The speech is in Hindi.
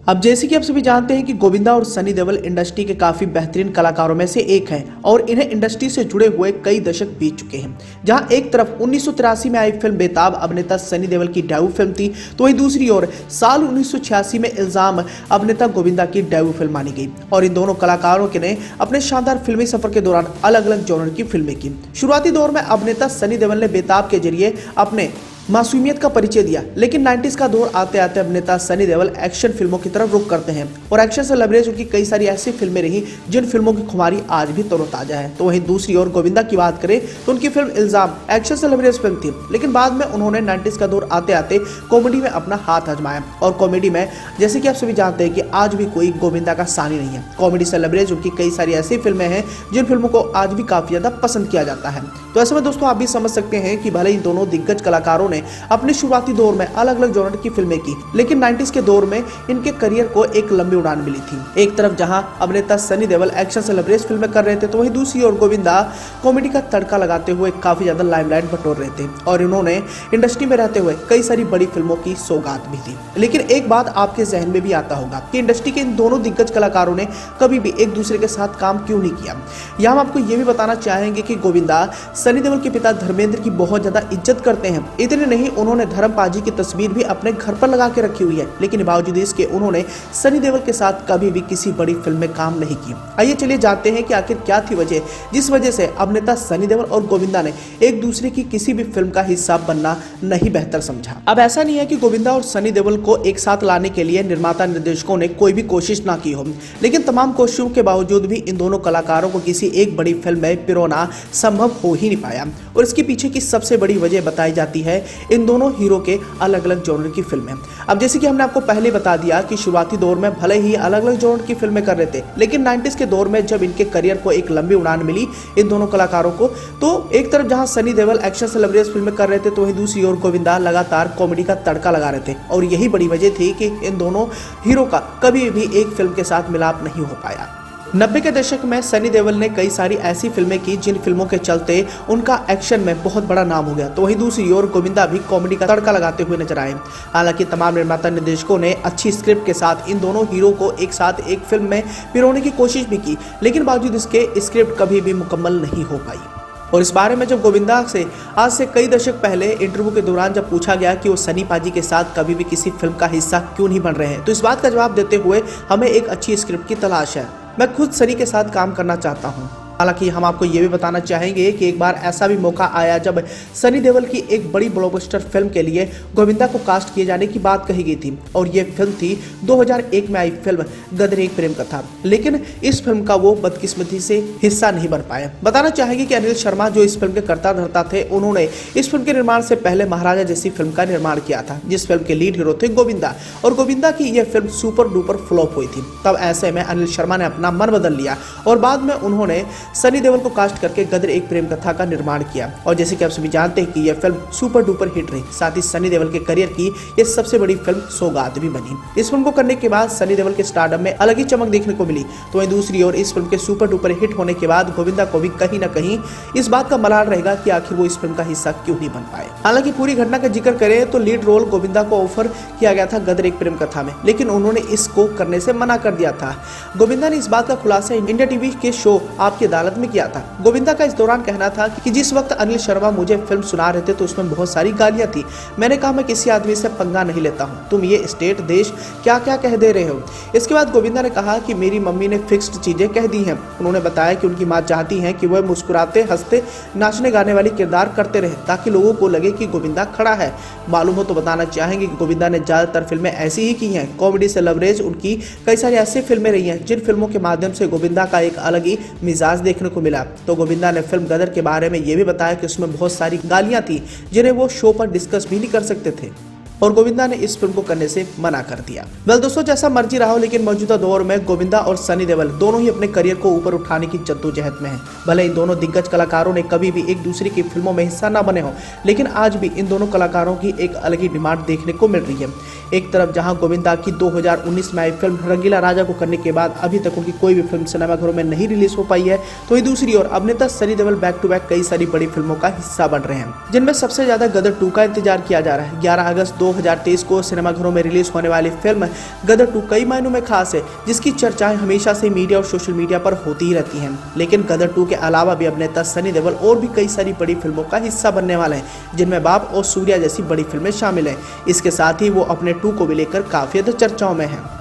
अब जैसे कि आप सभी जानते हैं कि गोविंदा और सनी देओल इंडस्ट्री के काफी बेहतरीन कलाकारों में से एक हैं और इन्हें इंडस्ट्री से जुड़े हुए कई दशक बीत चुके हैं। जहां एक तरफ 1983 में आई फिल्म बेताब अभिनेता सनी देओल की डेब्यू फिल्म थी, तो वहीं दूसरी ओर साल 1986 में इल्जाम अभिनेता गोविंदा की डेब्यू फिल्म मानी गई। और इन दोनों कलाकारों के ने अपने शानदार फिल्मी सफर के दौरान अलग अलग जॉनर की फिल्में की। शुरुआती दौर में अभिनेता सनी देओल ने बेताब के जरिए अपने मासूमियत का परिचय दिया, लेकिन 90s का दौर आते आते अभिनेता सनी देओल एक्शन फिल्मों की तरफ रुख करते हैं और एक्शन से लबरेज उनकी कई सारी ऐसी फिल्में रही जिन फिल्मों की खुमारी आज भी तरोताजा है। तो वहीं दूसरी ओर गोविंदा की बात करें तो उनकी फिल्म इल्जाम एक्शन से लबरेज फिल्म थी, लेकिन बाद में उन्होंने 90s का दौर आते आते कॉमेडी में अपना हाथ आजमाया। और कॉमेडी में जैसे कि आप सभी जानते हैं कि आज भी कोई गोविंदा का सानी नहीं है। कॉमेडी से लबरेज उनकी कई सारी ऐसी फिल्में हैं जिन फिल्मों को आज भी काफी ज्यादा पसंद किया जाता है। तो ऐसे में दोस्तों आप भी समझ सकते हैं कि भले ही दोनों दिग्गज कलाकारों ने अपने शुरुआती दौर में अलग अलग जॉनर की फिल्में की, लेकिन 90s के दौर में इनके करियर को एक लंबी उड़ान मिली थी। एक तरफ जहां अभिनेता सनी देओल एक्शन से लबरेज फिल्में कर रहे थे, तो वहीं दूसरी ओर गोविंदा कॉमेडी का तड़का लगाते हुए काफी ज्यादा लाइमलाइट बटोर रहे थे और इन्होंने इंडस्ट्री में रहते हुए कई सारी बड़ी फिल्मों की सौगात भी थी। लेकिन एक बात आपके जहन में भी आता होगा कि इंडस्ट्री के इन दोनों दिग्गज कलाकारों ने कभी भी एक दूसरे के साथ काम क्यों नहीं किया। यहाँ हम आपको ये भी बताना चाहेंगे कि गोविंदा सनी देओल के पिता धर्मेंद्र की बहुत ज्यादा इज्जत करते हैं। इतने नहीं, उन्होंने धर्म पाजी की तस्वीर भी अपने घर पर लगा के रखी हुई है, लेकिन बावजूद इसके उन्होंने सनी देओल के साथ कभी भी किसी बड़ी फिल्म में काम नहीं की। आइए चलिए जानते हैं कि आखिर क्या थी वजह जिस वजह से अभिनेता सनी देओल और गोविंदा ने एक दूसरे की किसी भी फिल्म का हिस्सा बनना नहीं बेहतर समझा। अब ऐसा नहीं है कि गोविंदा और सनी देओल को एक साथ लाने के लिए निर्माता निर्देशकों ने कोई भी कोशिश ना की हो, लेकिन तमाम कोशिशों के बावजूद भी इन दोनों कलाकारों को किसी एक बड़ी फिल्म में पिरोना संभव हो ही नहीं पाया। और इसके पीछे की सबसे बड़ी वजह बताई जाती है इन दोनों हीरो के अलग अलग जॉनर की फिल्में। अब जैसे कि हमने आपको पहले बता दिया कि शुरुआती दौर में भले ही अलग अलग जॉनर की फिल्में कर रहे थे, लेकिन 90s के दौर में जब इनके करियर को एक लंबी उड़ान मिली इन दोनों कलाकारों को, तो एक तरफ जहां सनी देओल एक्शन से लबरेज फिल्में कर रहे थे, तो वहीं दूसरी ओर गोविंदा लगातार कॉमेडी का तड़का लगा रहे थे। और यही बड़ी वजह थी कि इन दोनों हीरो का कभी भी एक फिल्म के साथ मिलाप नहीं हो पाया। 90 के दशक में सनी देओल ने कई सारी ऐसी फिल्में की जिन फिल्मों के चलते उनका एक्शन में बहुत बड़ा नाम हो गया, तो वहीं दूसरी ओर गोविंदा भी कॉमेडी का तड़का लगाते हुए नजर आए। हालांकि तमाम निर्माता निर्देशकों ने अच्छी स्क्रिप्ट के साथ इन दोनों हीरो को एक साथ एक फिल्म में पिरोने की कोशिश भी की, लेकिन बावजूद इसके स्क्रिप्ट कभी भी मुकम्मल नहीं हो पाई। और इस बारे में जब गोविंदा से आज से कई दशक पहले इंटरव्यू के दौरान जब पूछा गया कि वो सनी पाजी के साथ कभी भी किसी फिल्म का हिस्सा क्यों नहीं बन रहे हैं, तो इस बात का जवाब देते हुए हमें एक अच्छी स्क्रिप्ट की तलाश है, मैं खुद सनी के साथ काम करना चाहता हूँ। हालांकि हम आपको ये भी बताना चाहेंगे कि एक बार ऐसा भी मौका आया जब सनी देओल की एक बड़ी ब्लॉकबस्टर फिल्म के लिए गोविंदा को कास्ट किए जाने की बात कही गई थी, और ये फिल्म थी 2001 में आई फिल्म गदर एक प्रेम कथा। लेकिन इस फिल्म का वो बदकिस्मती से हिस्सा नहीं बन पाए। बताना चाहेंगे कि अनिल शर्मा जो इस फिल्म के कर्ता धर्ता थे, उन्होंने इस फिल्म के निर्माण से पहले महाराजा जैसी फिल्म का निर्माण किया था, जिस फिल्म के लीड हीरो थे गोविंदा, और गोविंदा की यह फिल्म सुपर डुपर फ्लॉप हुई थी। तब ऐसे में अनिल शर्मा ने अपना मन बदल लिया और बाद में उन्होंने सनी देओल को कास्ट करके गदर एक प्रेम कथा का निर्माण किया। और जैसे कि आप सभी जानते हैं कि यह फिल्म सुपर डुपर हिट रही, साथ ही सनी देओल के करियर की यह सबसे बड़ी फिल्म सौगात भी बनी। इस फिल्म को करने के बाद सनी देओल के स्टारडम में अलग ही चमक देखने को मिली। तो वहीं दूसरी ओर इस फिल्म के सुपर डुपर हिट होने के बाद गोविंदा को भी कहीं ना कहीं इस बात का मलाल रहेगा कि आखिर वो इस फिल्म का हिस्सा क्यों नहीं बन पाए। हालांकि पूरी घटना का जिक्र करें तो लीड रोल गोविंदा को ऑफर किया गया था गदर एक प्रेम कथा में, लेकिन उन्होंने इसको करने से मना कर दिया था। गोविंदा ने इस बात का खुलासा इंडिया टीवी के शो आपकी अदालत में किया था। गोविंदा का इस दौरान कहना था कि जिस वक्त अनिल शर्मा मुझे फिल्म सुना रहे थे तो उसमें बहुत सारी गालियां थी। मैंने कहा मैं किसी आदमी से पंगा नहीं लेता हूं, तुम ये स्टेट देश क्या क्या कह दे रहे हो। इसके बाद गोविंदा ने कहा कि मेरी मम्मी ने फिक्स्ड चीजें कह दी हैं। उन्होंने बताया कि उनकी मां चाहती हैं कि वह मुस्कुराते हंसते नाचने गाने वाली किरदार करते रहे ताकि लोगों को लगे कि गोविंदा खड़ा है। मालूम हो तो बताना चाहेंगे कि गोविंदा ने ज्यादातर फिल्में ऐसी ही की हैं। कॉमेडी से लवरेज उनकी कई सारी ऐसी फिल्में रही हैं जिन फिल्मों के माध्यम से गोविंदा का एक अलग ही मिजाज देखने को मिला। तो गोविंदा ने फिल्म गदर के बारे में यह भी बताया कि उसमें बहुत सारी गालियां थी जिन्हें वो शो पर डिस्कस भी नहीं कर सकते थे, और गोविंदा ने इस फिल्म को करने से मना कर दिया। वेल दोस्तों, जैसा मर्जी रहा हो, लेकिन मौजूदा दौर में गोविंदा और सनी देओल दोनों ही अपने करियर को ऊपर उठाने की जद्दोजहद में हैं। भले इन दोनों दिग्गज कलाकारों ने कभी भी एक दूसरे की फिल्मों में हिस्सा न बने हो, लेकिन आज भी इन दोनों कलाकारों की एक अलग ही डिमांड देखने को मिल रही है। एक तरफ जहां गोविंदा की 2019 में आई फिल्म रंगीला राजा को करने के बाद अभी तक उनकी कोई भी फिल्म सिनेमाघरों में नहीं रिलीज हो पाई है, तो वहीं दूसरी ओर अभिनेता Sunny Deol back to back कई सारी बड़ी फिल्मों का हिस्सा बन रहे हैं, जिनमें सबसे ज्यादा गदर 2 का इंतजार किया जा रहा है। 11 अगस्त 2023 को सिनेमाघरों में रिलीज होने वाली फिल्म गदर 2 कई मायनों में खास है, जिसकी चर्चाएं हमेशा से मीडिया और सोशल मीडिया पर होती ही रहती हैं। लेकिन गदर 2 के अलावा भी अभिनेता सनी देओल और भी कई सारी बड़ी फिल्मों का हिस्सा बनने वाले हैं, जिनमें बाप और सूर्या जैसी बड़ी फिल्में शामिल हैं। इसके साथ ही वो अपने 2 को भी लेकर काफी ज्यादा चर्चाओं में हैं।